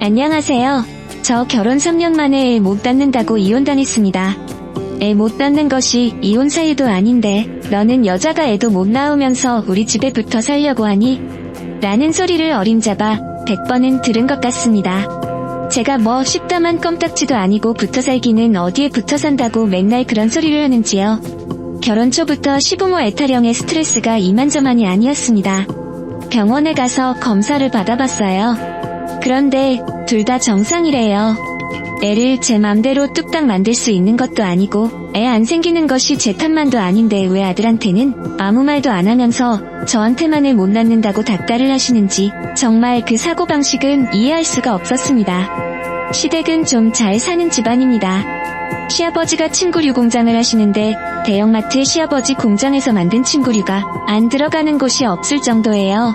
안녕하세요. 저 결혼 3년 만에 애 못 낳는다고 이혼당했습니다. 애 못 낳는 것이 이혼 사유도 아닌데 너는 여자가 애도 못 낳으면서 우리 집에 붙어 살려고 하니? 라는 소리를 어림잡아 100번은 들은 것 같습니다. 제가 뭐 쉽다만 껌딱지도 아니고 붙어 살기는 어디에 붙어 산다고 맨날 그런 소리를 하는지요. 결혼 초부터 시부모 애타령의 스트레스가 이만저만이 아니었습니다. 병원에 가서 검사를 받아봤어요. 그런데 둘 다 정상이래요. 애를 제 맘대로 뚝딱 만들 수 있는 것도 아니고 애 안 생기는 것이 제 탓만도 아닌데 왜 아들한테는 아무 말도 안 하면서 저한테만 애 못 낳는다고 닥달을 하시는지 정말 그 사고방식은 이해할 수가 없었습니다. 시댁은 좀 잘 사는 집안입니다. 시아버지가 침구류 공장을 하시는데 대형마트 시아버지 공장에서 만든 침구류가 안 들어가는 곳이 없을 정도예요.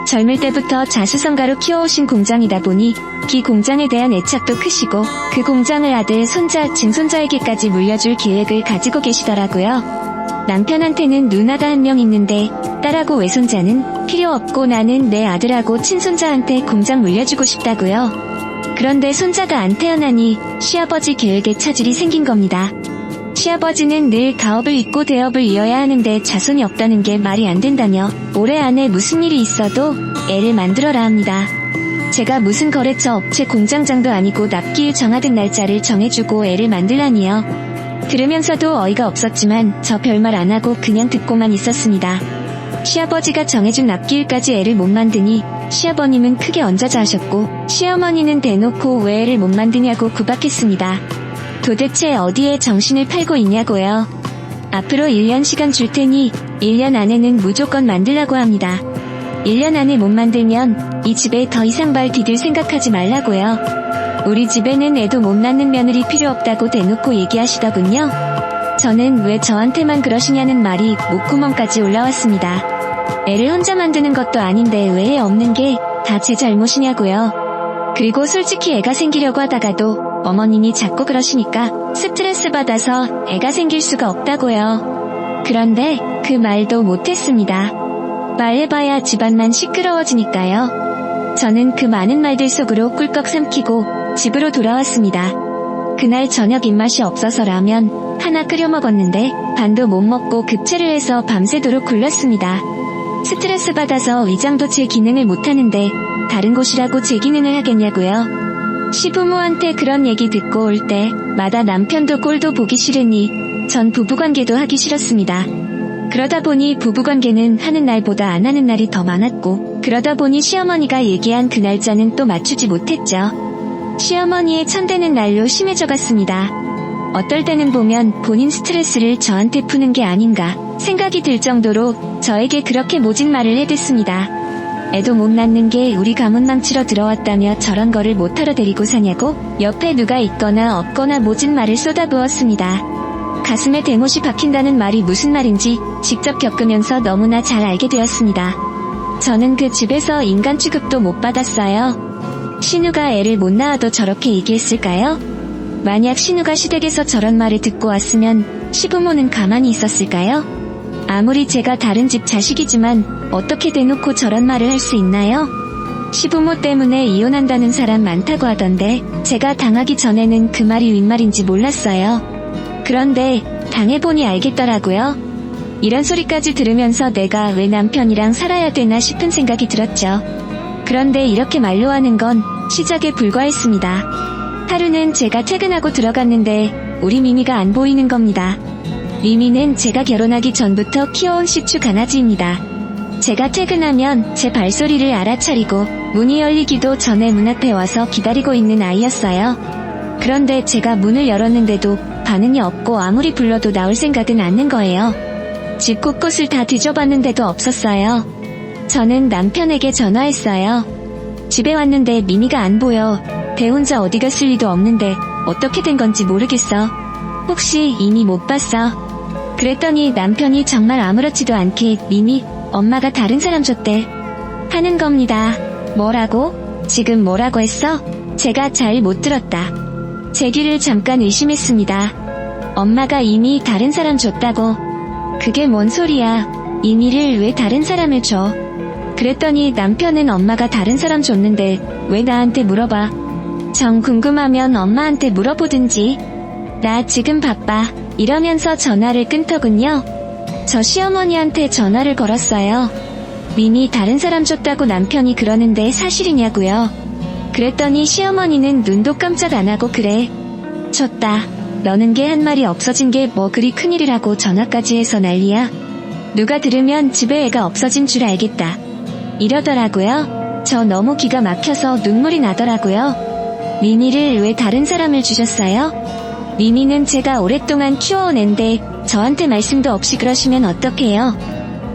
젊을 때부터 자수성가로 키워오신 공장이다 보니 기 공장에 대한 애착도 크시고 그 공장을 아들, 손자, 증손자에게까지 물려줄 계획을 가지고 계시더라고요. 남편한테는 누나가 한 명 있는데 딸하고 외손자는 필요 없고 나는 내 아들하고 친손자한테 공장 물려주고 싶다고요. 그런데 손자가 안 태어나니 시아버지 계획에 차질이 생긴 겁니다. 시아버지는 늘 가업을 잇고 대업을 이어야 하는데 자손이 없다는 게 말이 안 된다며 올해 안에 무슨 일이 있어도 애를 만들어라 합니다. 제가 무슨 거래처 업체 공장장도 아니고 납기일 정하듯 날짜를 정해주고 애를 만들라니요. 들으면서도 어이가 없었지만 저 별말 안 하고 그냥 듣고만 있었습니다. 시아버지가 정해준 납기일까지 애를 못 만드니 시아버님은 크게 얹어자 하셨고 시어머니는 대놓고 왜 애를 못 만드냐고 구박했습니다. 도대체 어디에 정신을 팔고 있냐고요. 앞으로 1년 시간 줄 테니 1년 안에는 무조건 만들라고 합니다. 1년 안에 못 만들면 이 집에 더 이상 발 디딜 생각하지 말라고요. 우리 집에는 애도 못 낳는 며느리 필요 없다고 대놓고 얘기하시더군요. 저는 왜 저한테만 그러시냐는 말이 목구멍까지 올라왔습니다. 애를 혼자 만드는 것도 아닌데 왜 애 없는 게 다 제 잘못이냐고요. 그리고 솔직히 애가 생기려고 하다가도 어머님이 자꾸 그러시니까 스트레스 받아서 애가 생길 수가 없다고요. 그런데 그 말도 못했습니다. 말해봐야 집안만 시끄러워지니까요. 저는 그 많은 말들 속으로 꿀꺽 삼키고 집으로 돌아왔습니다. 그날 저녁 입맛이 없어서 라면 하나 끓여 먹었는데 반도 못 먹고 급체를 해서 밤새도록 굴렀습니다. 스트레스 받아서 위장도 제 기능을 못하는데 다른 곳이라고 제 기능을 하겠냐고요. 시부모한테 그런 얘기 듣고 올 때마다 남편도 꼴도 보기 싫으니 전 부부관계도 하기 싫었습니다. 그러다 보니 부부관계는 하는 날보다 안 하는 날이 더 많았고 그러다 보니 시어머니가 얘기한 그 날짜는 또 맞추지 못했죠. 시어머니의 천대는 날로 심해져 갔습니다. 어떨 때는 보면 본인 스트레스를 저한테 푸는 게 아닌가 생각이 들 정도로 저에게 그렇게 모진 말을 해댔습니다. 애도 못 낳는 게 우리 가문 망치러 들어왔다며 저런 거를 못하러 데리고 사냐고 옆에 누가 있거나 없거나 모진 말을 쏟아부었습니다. 가슴에 대못이 박힌다는 말이 무슨 말인지 직접 겪으면서 너무나 잘 알게 되었습니다. 저는 그 집에서 인간 취급도 못 받았어요. 신우가 애를 못 낳아도 저렇게 얘기했을까요? 만약 신우가 시댁에서 저런 말을 듣고 왔으면 시부모는 가만히 있었을까요? 아무리 제가 다른 집 자식이지만 어떻게 대놓고 저런 말을 할 수 있나요? 시부모 때문에 이혼한다는 사람 많다고 하던데 제가 당하기 전에는 그 말이 윗말인지 몰랐어요. 그런데 당해보니 알겠더라고요. 이런 소리까지 들으면서 내가 왜 남편이랑 살아야 되나 싶은 생각이 들었죠. 그런데 이렇게 말로 하는 건 시작에 불과했습니다. 하루는 제가 퇴근하고 들어갔는데 우리 미미가 안 보이는 겁니다. 미미는 제가 결혼하기 전부터 키워온 시추 강아지입니다. 제가 퇴근하면 제 발소리를 알아차리고 문이 열리기도 전에 문 앞에 와서 기다리고 있는 아이였어요. 그런데 제가 문을 열었는데도 반응이 없고 아무리 불러도 나올 생각은 않는 거예요. 집 곳곳을 다 뒤져봤는데도 없었어요. 저는 남편에게 전화했어요. 집에 왔는데 미미가 안 보여. 대혼자 어디 갔을 리도 없는데 어떻게 된 건지 모르겠어. 혹시 이미 못 봤어? 그랬더니 남편이 정말 아무렇지도 않게 미미, 엄마가 다른 사람 줬대 하는 겁니다. 뭐라고? 지금 뭐라고 했어? 제가 잘 못 들었다. 제 귀를 잠깐 의심했습니다. 엄마가 이미 다른 사람 줬다고. 그게 뭔 소리야. 이미를 왜 다른 사람을 줘? 그랬더니 남편은 엄마가 다른 사람 줬는데 왜 나한테 물어봐? 정 궁금하면 엄마한테 물어보든지. 나 지금 바빠. 이러면서 전화를 끊더군요. 저 시어머니한테 전화를 걸었어요. 미미 다른 사람 줬다고 남편이 그러는데 사실이냐고요. 그랬더니 시어머니는 눈도 깜짝 안 하고 그래. 줬다. 너는 게 한 말이 없어진 게 뭐 그리 큰일이라고 전화까지 해서 난리야. 누가 들으면 집에 애가 없어진 줄 알겠다. 이러더라고요. 저 너무 기가 막혀서 눈물이 나더라고요. 미미를 왜 다른 사람을 주셨어요? 미미는 제가 오랫동안 키워온 앤데 저한테 말씀도 없이 그러시면 어떡해요?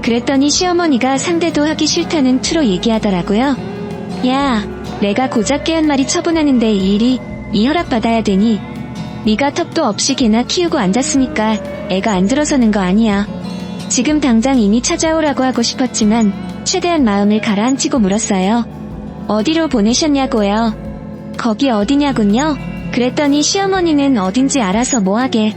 그랬더니 시어머니가 상대도 하기 싫다는 투로 얘기하더라고요. 야, 내가 고작 개 한 마리 처분하는데 이 일이 네 허락받아야 되니? 네가 턱도 없이 개나 키우고 앉았으니까 애가 안 들어서는 거 아니야. 지금 당장 이미 찾아오라고 하고 싶었지만 최대한 마음을 가라앉히고 물었어요. 어디로 보내셨냐고요? 거기 어디냐군요? 그랬더니 시어머니는 어딘지 알아서 뭐하게.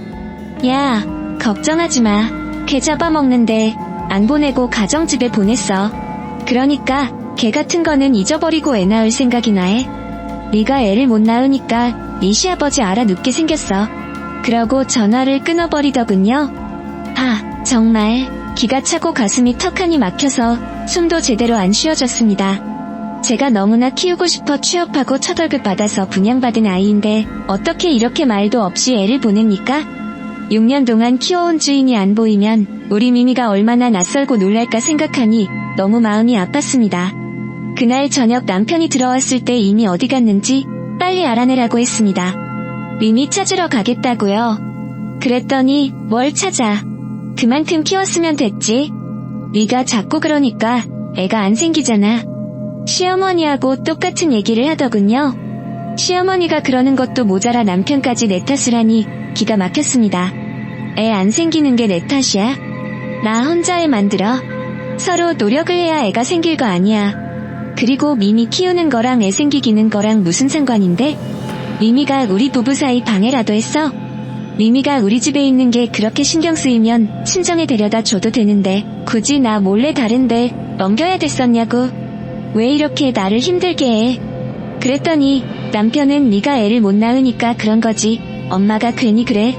야, 걱정하지 마. 개 잡아먹는데 안 보내고 가정집에 보냈어. 그러니까 개 같은 거는 잊어버리고 애 낳을 생각이나 해. 네가 애를 못 낳으니까 네 시아버지 알아눕게 생겼어. 그러고 전화를 끊어버리더군요. 아, 정말 기가 차고 가슴이 턱하니 막혀서 숨도 제대로 안 쉬어졌습니다. 제가 너무나 키우고 싶어 취업하고 첫 월급 받아서 분양받은 아이인데 어떻게 이렇게 말도 없이 애를 보냅니까? 6년 동안 키워온 주인이 안 보이면 우리 미미가 얼마나 낯설고 놀랄까 생각하니 너무 마음이 아팠습니다. 그날 저녁 남편이 들어왔을 때 이미 어디 갔는지 빨리 알아내라고 했습니다. 미미 찾으러 가겠다고요. 그랬더니 뭘 찾아. 그만큼 키웠으면 됐지. 네가 자꾸 그러니까 애가 안 생기잖아. 시어머니하고 똑같은 얘기를 하더군요. 시어머니가 그러는 것도 모자라 남편까지 내 탓을 하니 기가 막혔습니다. 애 안 생기는 게 내 탓이야? 나 혼자 애 만들어. 서로 노력을 해야 애가 생길 거 아니야. 그리고 미미 키우는 거랑 애 생기기는 거랑 무슨 상관인데? 미미가 우리 부부 사이 방해라도 했어? 미미가 우리 집에 있는 게 그렇게 신경 쓰이면 친정에 데려다 줘도 되는데 굳이 나 몰래 다른데 넘겨야 됐었냐고. 왜 이렇게 나를 힘들게 해? 그랬더니 남편은 네가 애를 못 낳으니까 그런 거지. 엄마가 괜히 그래.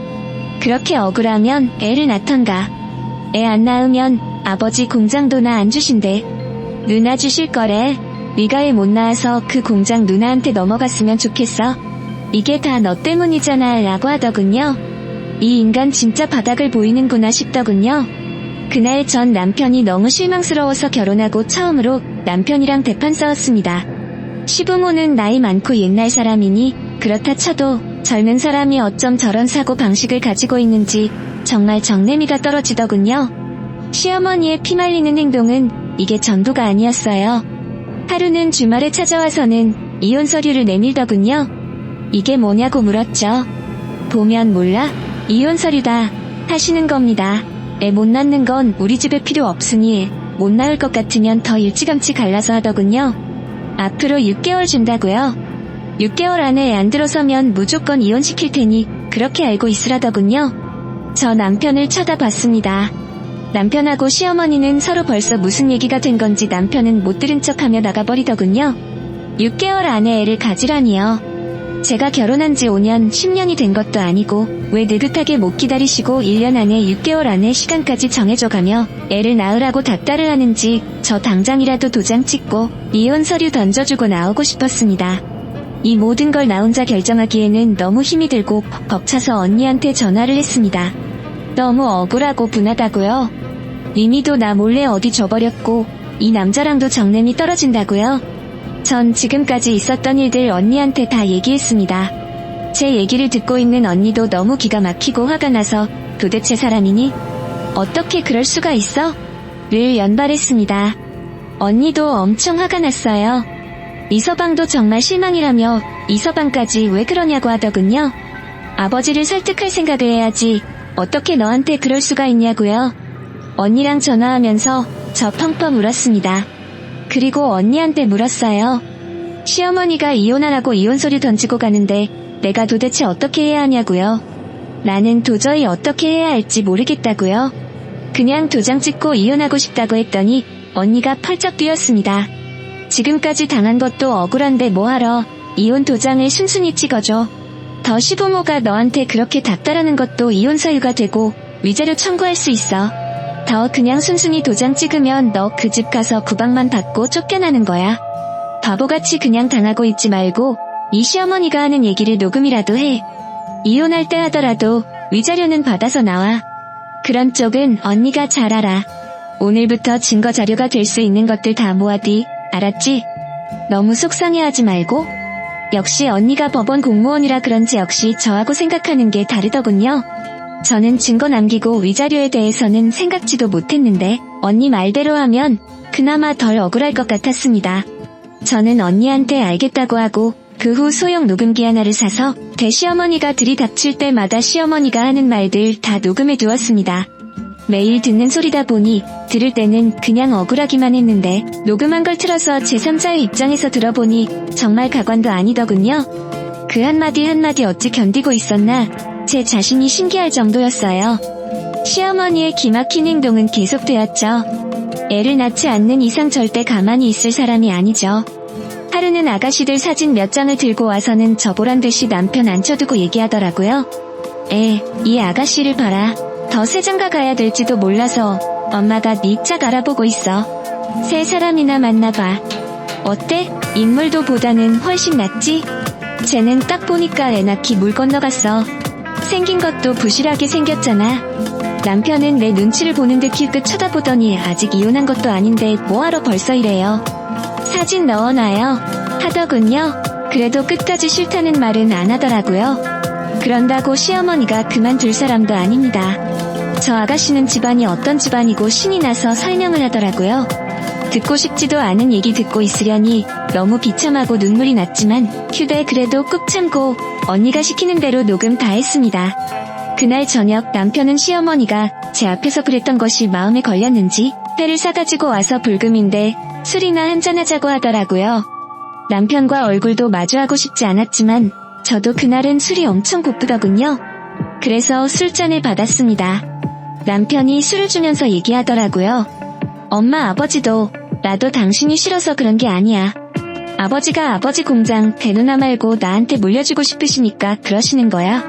그렇게 억울하면 애를 낳던가. 애 안 낳으면 아버지 공장도 나 안 주신대. 누나 주실 거래. 네가 애 못 낳아서 그 공장 누나한테 넘어갔으면 좋겠어. 이게 다 너 때문이잖아 라고 하더군요. 이 인간 진짜 바닥을 보이는구나 싶더군요. 그날 전 남편이 너무 실망스러워서 결혼하고 처음으로 남편이랑 대판 싸웠습니다. 시부모는 나이 많고 옛날 사람이니 그렇다 쳐도 젊은 사람이 어쩜 저런 사고 방식을 가지고 있는지 정말 정내미가 떨어지더군요. 시어머니의 피말리는 행동은 이게 전부가 아니었어요. 하루는 주말에 찾아와서는 이혼 서류를 내밀더군요. 이게 뭐냐고 물었죠. 보면 몰라? 이혼 서류다 하시는 겁니다. 애 못 낳는 건 우리 집에 필요 없으니 못 낳을 것 같으면 더 일찌감치 갈라서 하더군요. 앞으로 6개월 준다고요. 6개월 안에 애 안 들어서면 무조건 이혼시킬 테니 그렇게 알고 있으라더군요. 저 남편을 쳐다봤습니다. 남편하고 시어머니는 서로 벌써 무슨 얘기가 된 건지 남편은 못 들은 척하며 나가버리더군요. 6개월 안에 애를 가지라니요. 제가 결혼한 지 5년, 10년이 된 것도 아니고 왜 느긋하게 못 기다리시고 1년 안에 6개월 안에 시간까지 정해줘가며 애를 낳으라고 닥달을 하는지 저 당장이라도 도장 찍고 이혼 서류 던져주고 나오고 싶었습니다. 이 모든 걸 나 혼자 결정하기에는 너무 힘이 들고 벅차서 언니한테 전화를 했습니다. 너무 억울하고 분하다고요. 미미도 나 몰래 어디 줘버렸고 이 남자랑도 정냄이 떨어진다고요. 전 지금까지 있었던 일들 언니한테 다 얘기했습니다. 제 얘기를 듣고 있는 언니도 너무 기가 막히고 화가 나서 도대체 사람이니? 어떻게 그럴 수가 있어? 를 연발했습니다. 언니도 엄청 화가 났어요. 이서방도 정말 실망이라며 이서방까지 왜 그러냐고 하더군요. 아버지를 설득할 생각을 해야지 어떻게 너한테 그럴 수가 있냐고요. 언니랑 전화하면서 저 펑펑 울었습니다. 그리고 언니한테 물었어요. 시어머니가 이혼하라고 이혼 서류 던지고 가는데 내가 도대체 어떻게 해야 하냐고요. 나는 도저히 어떻게 해야 할지 모르겠다고요. 그냥 도장 찍고 이혼하고 싶다고 했더니 언니가 펄쩍 뛰었습니다. 지금까지 당한 것도 억울한데 뭐하러 이혼 도장을 순순히 찍어줘. 더 시부모가 너한테 그렇게 닥달하는 것도 이혼 사유가 되고 위자료 청구할 수 있어. 더 그냥 순순히 도장 찍으면 너 그 집 가서 구박만 받고 쫓겨나는 거야. 바보같이 그냥 당하고 있지 말고 이 시어머니가 하는 얘기를 녹음이라도 해. 이혼할 때 하더라도 위자료는 받아서 나와. 그런 쪽은 언니가 잘 알아. 오늘부터 증거 자료가 될 수 있는 것들 다 모아디. 알았지? 너무 속상해하지 말고. 역시 언니가 법원 공무원이라 그런지 역시 저하고 생각하는 게 다르더군요. 저는 증거 남기고 위자료에 대해서는 생각지도 못했는데 언니 말대로 하면 그나마 덜 억울할 것 같았습니다. 저는 언니한테 알겠다고 하고 그 후 소형 녹음기 하나를 사서 대시어머니가 들이닥칠 때마다 시어머니가 하는 말들 다 녹음해 두었습니다. 매일 듣는 소리다 보니 들을 때는 그냥 억울하기만 했는데 녹음한 걸 틀어서 제3자의 입장에서 들어보니 정말 가관도 아니더군요. 그 한마디 한마디 어찌 견디고 있었나 제 자신이 신기할 정도였어요. 시어머니의 기막힌 행동은 계속되었죠. 애를 낳지 않는 이상 절대 가만히 있을 사람이 아니죠. 하루는 아가씨들 사진 몇 장을 들고 와서는 저 보란듯이 남편 앉혀두고 얘기하더라고요. 이 아가씨를 봐라. 더 세장가 가야 될지도 몰라서 엄마가 네 짝 알아보고 있어. 세 사람이나 만나봐. 어때? 인물도 보다는 훨씬 낫지? 쟤는 딱 보니까 애 낳기 물 건너갔어. 생긴 것도 부실하게 생겼잖아. 남편은 내 눈치를 보는 듯 힐끗 쳐다보더니 아직 이혼한 것도 아닌데 뭐하러 벌써 이래요. 사진 넣어놔요. 하더군요. 그래도 끝까지 싫다는 말은 안 하더라고요. 그런다고 시어머니가 그만둘 사람도 아닙니다. 저 아가씨는 집안이 어떤 집안이고 신이 나서 설명을 하더라고요. 듣고 싶지도 않은 얘기 듣고 있으려니 너무 비참하고 눈물이 났지만 휴대 그래도 꾹 참고 언니가 시키는 대로 녹음 다 했습니다. 그날 저녁 남편은 시어머니가 제 앞에서 그랬던 것이 마음에 걸렸는지 회를 사가지고 와서 불금인데 술이나 한잔하자고 하더라고요. 남편과 얼굴도 마주하고 싶지 않았지만 저도 그날은 술이 엄청 고프더군요. 그래서 술잔을 받았습니다. 남편이 술을 주면서 얘기하더라고요. 엄마 아버지도 나도 당신이 싫어서 그런 게 아니야. 아버지가 아버지 공장 대누나 말고 나한테 물려주고 싶으시니까 그러시는 거야.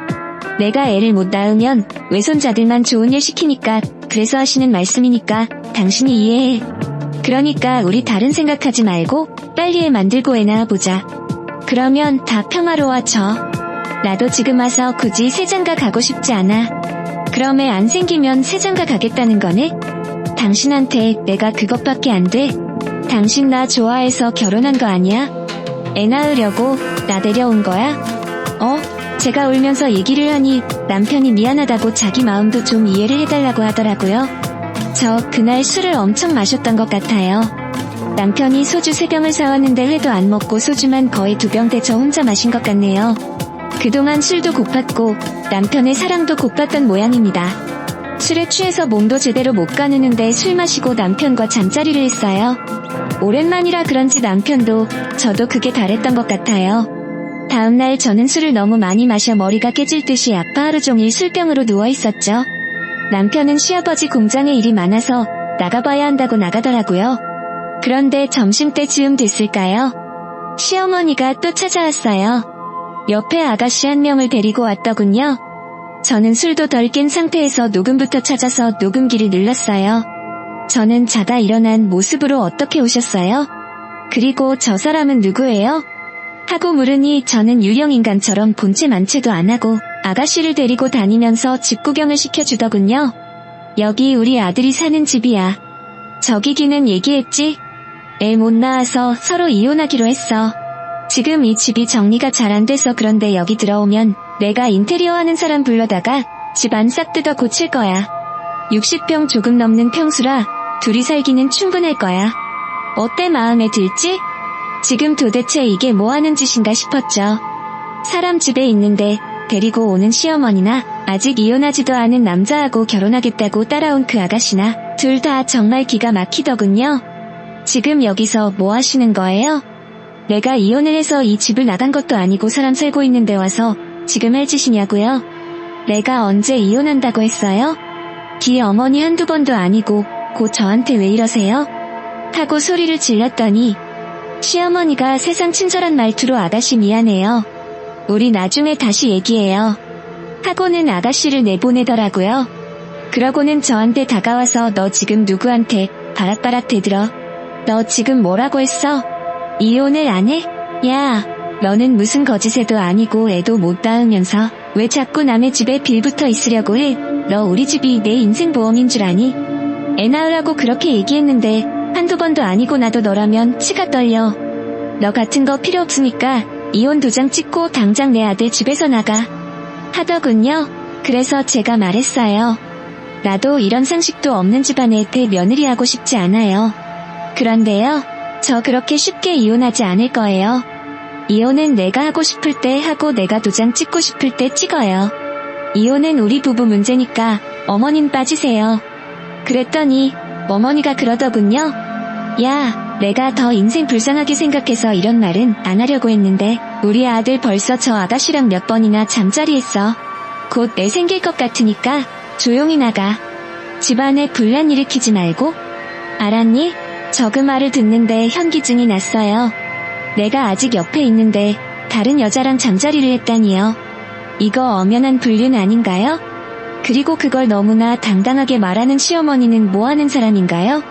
내가 애를 못 낳으면 외손자들만 좋은 일 시키니까 그래서 하시는 말씀이니까 당신이 이해해. 그러니까 우리 다른 생각하지 말고 빨리 애 만들고 애 낳아보자. 그러면 다 평화로워져. 나도 지금 와서 굳이 세장가 가고 싶지 않아. 그럼 애 안 생기면 세장가 가겠다는 거네? 당신한테 내가 그것밖에 안 돼? 당신 나 좋아해서 결혼한 거 아니야? 애 낳으려고 나 데려온 거야? 제가 울면서 얘기를 하니 남편이 미안하다고 자기 마음도 좀 이해를 해달라고 하더라고요. 저 그날 술을 엄청 마셨던 것 같아요. 남편이 소주 3병을 사왔는데 회도 안 먹고 소주만 거의 2병 대 저 혼자 마신 것 같네요. 그동안 술도 고팠고 남편의 사랑도 고팠던 모양입니다. 술에 취해서 몸도 제대로 못 가누는데 술 마시고 남편과 잠자리를 했어요. 오랜만이라 그런지 남편도 저도 그게 다랬던 것 같아요. 다음날 저는 술을 너무 많이 마셔 머리가 깨질 듯이 아파 하루 종일 술병으로 누워있었죠. 남편은 시아버지 공장에 일이 많아서 나가봐야 한다고 나가더라고요. 그런데 점심때쯤 됐을까요? 시어머니가 또 찾아왔어요. 옆에 아가씨 한 명을 데리고 왔더군요. 저는 술도 덜 깬 상태에서 녹음부터 찾아서 녹음기를 눌렀어요. 저는 자다 일어난 모습으로 어떻게 오셨어요? 그리고 저 사람은 누구예요? 하고 물으니 저는 유령인간처럼 본체 만체도 안 하고 아가씨를 데리고 다니면서 집 구경을 시켜주더군요. 여기 우리 아들이 사는 집이야. 저기기는 얘기했지? 애 못 낳아서 서로 이혼하기로 했어. 지금 이 집이 정리가 잘 안 돼서 그런데 여기 들어오면 내가 인테리어 하는 사람 불러다가 집 안 싹 뜯어 고칠 거야. 60평 조금 넘는 평수라 둘이 살기는 충분할 거야. 어때 마음에 들지? 지금 도대체 이게 뭐 하는 짓인가 싶었죠. 사람 집에 있는데 데리고 오는 시어머니나 아직 이혼하지도 않은 남자하고 결혼하겠다고 따라온 그 아가씨나 둘 다 정말 기가 막히더군요. 지금 여기서 뭐 하시는 거예요? 내가 이혼을 해서 이 집을 나간 것도 아니고 사람 살고 있는데 와서 지금 할 짓이냐고요? 내가 언제 이혼한다고 했어요? 뒤에 어머니 한두 번도 아니고 곧 저한테 왜 이러세요? 하고 소리를 질렀더니 시어머니가 세상 친절한 말투로 아가씨 미안해요. 우리 나중에 다시 얘기해요. 하고는 아가씨를 내보내더라고요. 그러고는 저한테 다가와서 너 지금 누구한테 바락바락 대들어? 너 지금 뭐라고 했어? 이혼을 안 해? 야, 너는 무슨 거짓애도 아니고 애도 못 낳으면서 왜 자꾸 남의 집에 빌붙어 있으려고 해? 너 우리 집이 내 인생 보험인 줄 아니? 애 낳으라고 그렇게 얘기했는데 한두 번도 아니고 나도 너라면 치가 떨려. 너 같은 거 필요 없으니까 이혼 도장 찍고 당장 내 아들 집에서 나가. 하더군요. 그래서 제가 말했어요. 나도 이런 상식도 없는 집안의 대며느리 하고 싶지 않아요. 그런데요, 저 그렇게 쉽게 이혼하지 않을 거예요. 이혼은 내가 하고 싶을 때 하고 내가 도장 찍고 싶을 때 찍어요. 이혼은 우리 부부 문제니까 어머님 빠지세요. 그랬더니 어머니가 그러더군요. 야, 내가 더 인생 불쌍하게 생각해서 이런 말은 안 하려고 했는데 우리 아들 벌써 저 아가씨랑 몇 번이나 잠자리했어. 곧 애 생길 것 같으니까 조용히 나가. 집안에 분란 일으키지 말고. 알았니? 저 그 말을 듣는데 현기증이 났어요. 내가 아직 옆에 있는데 다른 여자랑 잠자리를 했다니요. 이거 엄연한 불륜 아닌가요? 그리고 그걸 너무나 당당하게 말하는 시어머니는 뭐하는 사람인가요?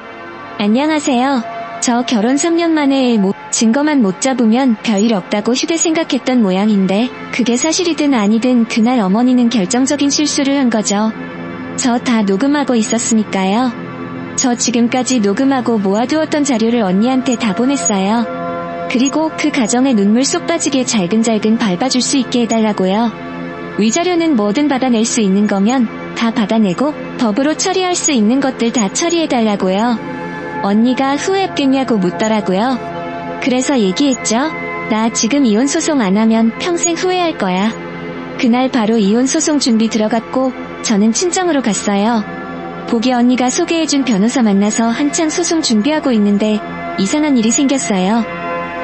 안녕하세요. 저 결혼 3년 만에 증거만 못 잡으면 별일 없다고 휴대 생각했던 모양인데 그게 사실이든 아니든 그날 어머니는 결정적인 실수를 한 거죠. 저 다 녹음하고 있었으니까요. 저 지금까지 녹음하고 모아두었던 자료를 언니한테 다 보냈어요. 그리고 그 가정에 눈물 쏙 빠지게 잘근잘근 밟아줄 수 있게 해달라고요. 위자료는 뭐든 받아낼 수 있는 거면 다 받아내고 법으로 처리할 수 있는 것들 다 처리해달라고요. 언니가 후회했겠냐고 묻더라고요. 그래서 얘기했죠. 나 지금 이혼 소송 안 하면 평생 후회할 거야. 그날 바로 이혼 소송 준비 들어갔고 저는 친정으로 갔어요. 보기 언니가 소개해준 변호사 만나서 한창 소송 준비하고 있는데 이상한 일이 생겼어요.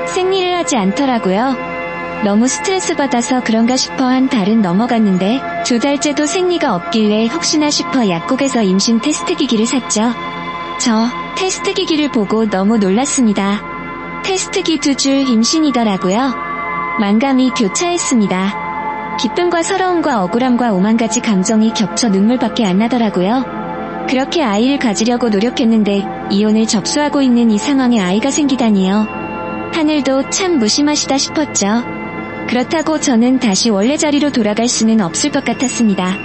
생리를 하지 않더라고요. 너무 스트레스 받아서 그런가 싶어 한 달은 넘어갔는데 2달째도 생리가 없길래 혹시나 싶어 약국에서 임신 테스트 기기를 샀죠. 저 테스트 기기를 보고 너무 놀랐습니다. 테스트기 2줄 임신이더라고요. 만감이 교차했습니다. 기쁨과 서러움과 억울함과 오만 가지 감정이 겹쳐 눈물밖에 안 나더라고요. 그렇게 아이를 가지려고 노력했는데 이혼을 접수하고 있는 이 상황에 아이가 생기다니요. 하늘도 참 무심하시다 싶었죠. 그렇다고 저는 다시 원래 자리로 돌아갈 수는 없을 것 같았습니다.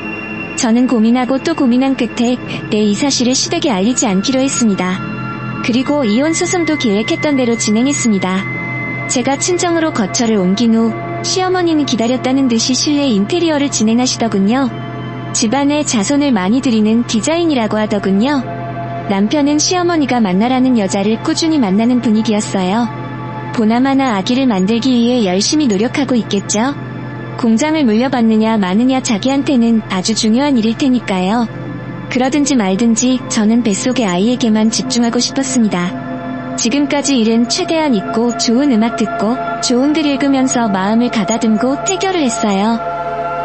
저는 고민하고 또 고민한 끝에 이 사실을 시댁에 알리지 않기로 했습니다. 그리고 이혼 소송도 계획했던 대로 진행했습니다. 제가 친정으로 거처를 옮긴 후 시어머니는 기다렸다는 듯이 실내 인테리어를 진행하시더군요. 집안에 자손을 많이 들이는 디자인이라고 하더군요. 남편은 시어머니가 만나라는 여자를 꾸준히 만나는 분위기였어요. 보나마나 아기를 만들기 위해 열심히 노력하고 있겠죠. 공장을 물려받느냐 마느냐 자기한테는 아주 중요한 일일 테니까요. 그러든지 말든지 저는 뱃속의 아이에게만 집중하고 싶었습니다. 지금까지 일은 최대한 잊고 좋은 음악 듣고 좋은 글 읽으면서 마음을 가다듬고 태교를 했어요.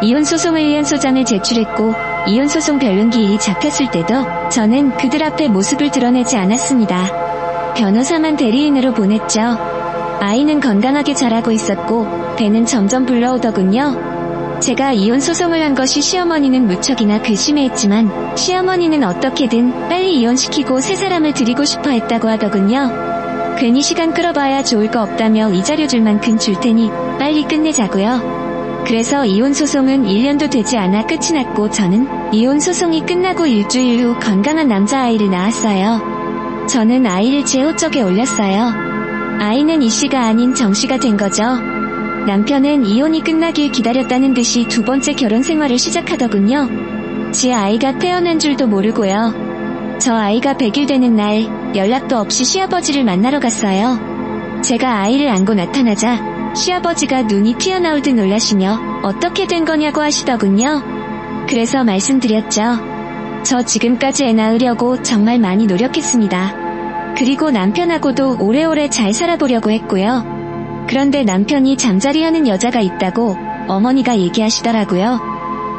이혼소송을 위한 소장을 제출했고 이혼소송 변론기일이 잡혔을 때도 저는 그들 앞에 모습을 드러내지 않았습니다. 변호사만 대리인으로 보냈죠. 아이는 건강하게 자라고 있었고 배는 점점 불러오더군요. 제가 이혼소송을 한 것이 시어머니는 무척이나 괘씸해했지만 시어머니는 어떻게든 빨리 이혼시키고 새 사람을 들이고 싶어 했다고 하더군요. 괜히 시간 끌어봐야 좋을 거 없다며 위자료 줄 만큼 줄 테니 빨리 끝내자고요. 그래서 이혼소송은 1년도 되지 않아 끝이 났고 저는 이혼소송이 끝나고 일주일 후 건강한 남자아이를 낳았어요. 저는 아이를 제 호적에 올렸어요. 아이는 이씨가 아닌 정씨가 된 거죠. 남편은 이혼이 끝나길 기다렸다는 듯이 2번째 결혼 생활을 시작하더군요. 지 아이가 태어난 줄도 모르고요. 저 아이가 100일 되는 날 연락도 없이 시아버지를 만나러 갔어요. 제가 아이를 안고 나타나자 시아버지가 눈이 튀어나올 듯 놀라시며 어떻게 된 거냐고 하시더군요. 그래서 말씀드렸죠. 저 지금까지 애 낳으려고 정말 많이 노력했습니다. 그리고 남편하고도 오래오래 잘 살아보려고 했고요. 그런데 남편이 잠자리하는 여자가 있다고 어머니가 얘기하시더라고요.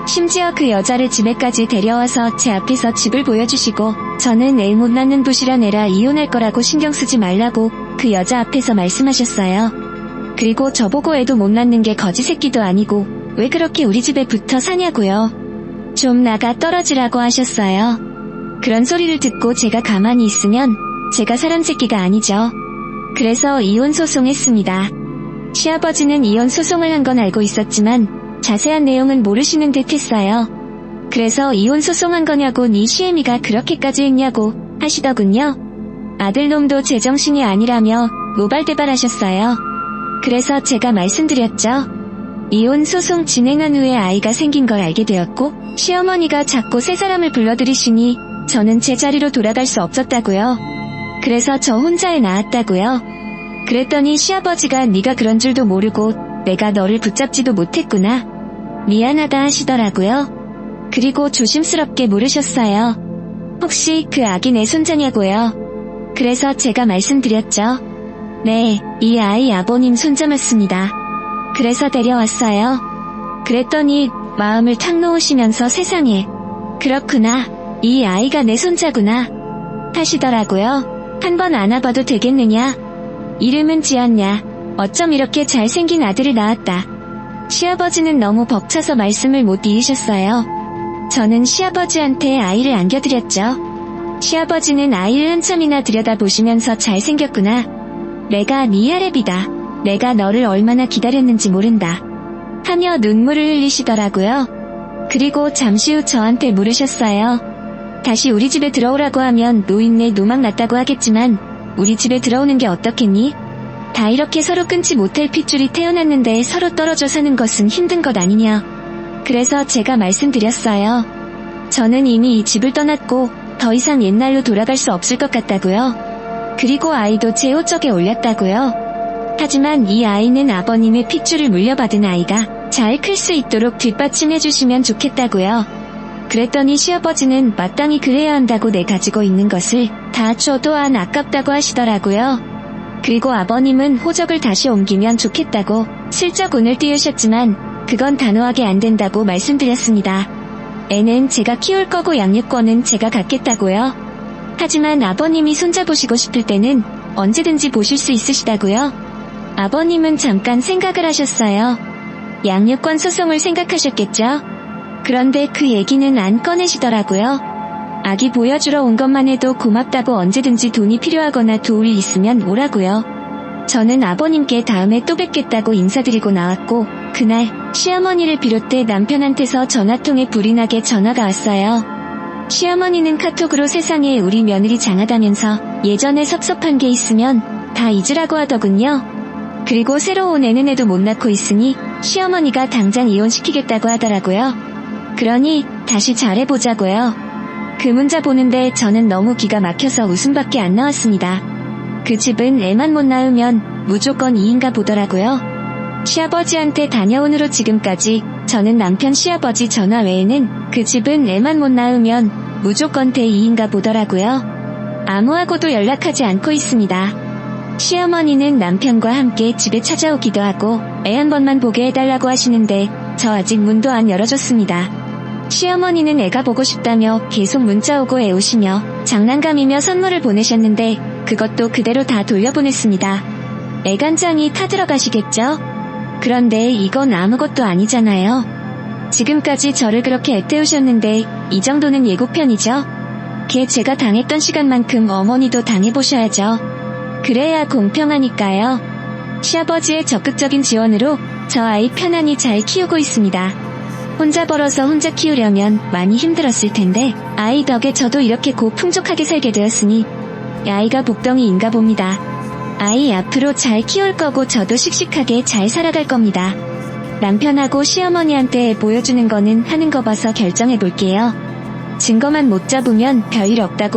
심지어 그 여자를 집에까지 데려와서 제 앞에서 집을 보여주시고 저는 애 못 낳는 부실한 애라 이혼할 거라고 신경 쓰지 말라고 그 여자 앞에서 말씀하셨어요. 그리고 저보고 애도 못 낳는 게 거지 새끼도 아니고 왜 그렇게 우리 집에 붙어 사냐고요. 좀 나가 떨어지라고 하셨어요. 그런 소리를 듣고 제가 가만히 있으면 제가 사람 새끼가 아니죠. 그래서 이혼 소송했습니다. 시아버지는 이혼 소송을 한 건 알고 있었지만 자세한 내용은 모르시는 듯 했어요. 그래서 이혼 소송한 거냐고 네 시애미가 그렇게까지 했냐고 하시더군요. 아들놈도 제정신이 아니라며 노발대발하셨어요. 그래서 제가 말씀드렸죠. 이혼 소송 진행한 후에 아이가 생긴 걸 알게 되었고 시어머니가 자꾸 새 사람을 불러들이시니 저는 제 자리로 돌아갈 수 없었다고요. 그래서 저 혼자 애 낳았다고요. 그랬더니 시아버지가 네가 그런 줄도 모르고 내가 너를 붙잡지도 못했구나. 미안하다 하시더라고요. 그리고 조심스럽게 물으셨어요. 혹시 그 아기 내 손자냐고요. 그래서 제가 말씀드렸죠. 네, 이 아이 아버님 손자 맞습니다. 그래서 데려왔어요. 그랬더니 마음을 탁 놓으시면서 세상에, 그렇구나, 이 아이가 내 손자구나 하시더라고요. 한번 안아봐도 되겠느냐? 이름은 지었냐? 어쩜 이렇게 잘생긴 아들을 낳았다. 시아버지는 너무 벅차서 말씀을 못 이으셨어요. 저는 시아버지한테 아이를 안겨드렸죠. 시아버지는 아이를 한참이나 들여다보시면서 잘생겼구나. 내가 네 아랩이다. 내가 너를 얼마나 기다렸는지 모른다. 하며 눈물을 흘리시더라고요. 그리고 잠시 후 저한테 물으셨어요. 다시 우리 집에 들어오라고 하면 노인네 노망 났다고 하겠지만 우리 집에 들어오는 게 어떻겠니? 다 이렇게 서로 끊지 못할 핏줄이 태어났는데 서로 떨어져 사는 것은 힘든 것 아니냐. 그래서 제가 말씀드렸어요. 저는 이미 이 집을 떠났고 더 이상 옛날로 돌아갈 수 없을 것 같다고요. 그리고 아이도 제 호적에 올렸다고요. 하지만 이 아이는 아버님의 핏줄을 물려받은 아이가 잘 클 수 있도록 뒷받침해 주시면 좋겠다고요. 그랬더니 시아버지는 마땅히 그래야 한다고 내 가지고 있는 것을 다 줘도 안 아깝다고 하시더라고요. 그리고 아버님은 호적을 다시 옮기면 좋겠다고 슬쩍 운을 띄우셨지만 그건 단호하게 안 된다고 말씀드렸습니다. 애는 제가 키울 거고 양육권은 제가 갖겠다고요. 하지만 아버님이 손자 보시고 싶을 때는 언제든지 보실 수 있으시다고요. 아버님은 잠깐 생각을 하셨어요. 양육권 소송을 생각하셨겠죠? 그런데 그 얘기는 안 꺼내시더라고요. 아기 보여주러 온 것만 해도 고맙다고 언제든지 돈이 필요하거나 도울 일 있으면 오라고요. 저는 아버님께 다음에 또 뵙겠다고 인사드리고 나왔고 그날 시어머니를 비롯해 남편한테서 전화통에 불이 나게 전화가 왔어요. 시어머니는 카톡으로 세상에 우리 며느리 장하다면서 예전에 섭섭한 게 있으면 다 잊으라고 하더군요. 그리고 새로 온 애는 애도 못 낳고 있으니 시어머니가 당장 이혼시키겠다고 하더라고요. 그러니 다시 잘해보자고요. 그 문자 보는데 저는 너무 기가 막혀서 웃음밖에 안 나왔습니다. 그 집은 애만 못 낳으면 무조건 이인가 보더라고요. 시아버지한테 다녀온 후로 지금까지 저는 남편 시아버지 전화 외에는 그 집은 애만 못 낳으면 무조건 대이인가 보더라고요. 아무하고도 연락하지 않고 있습니다. 시어머니는 남편과 함께 집에 찾아오기도 하고 애 한 번만 보게 해달라고 하시는데 저 아직 문도 안 열어줬습니다. 시어머니는 애가 보고 싶다며 계속 문자 오고 애우시며 장난감이며 선물을 보내셨는데 그것도 그대로 다 돌려보냈습니다. 애간장이 타들어가시겠죠? 그런데 이건 아무것도 아니잖아요. 지금까지 저를 그렇게 애태우셨는데 이 정도는 예고편이죠? 걔 제가 당했던 시간만큼 어머니도 당해보셔야죠. 그래야 공평하니까요. 시아버지의 적극적인 지원으로 저 아이 편안히 잘 키우고 있습니다. 혼자 벌어서 혼자 키우려면 많이 힘들었을 텐데 아이 덕에 저도 이렇게 고풍족하게 살게 되었으니 아이가 복덩이인가 봅니다. 아이 앞으로 잘 키울 거고 저도 씩씩하게 잘 살아갈 겁니다. 남편하고 시어머니한테 보여주는 거는 하는 거 봐서 결정해 볼게요. 증거만 못 잡으면 별일 없다고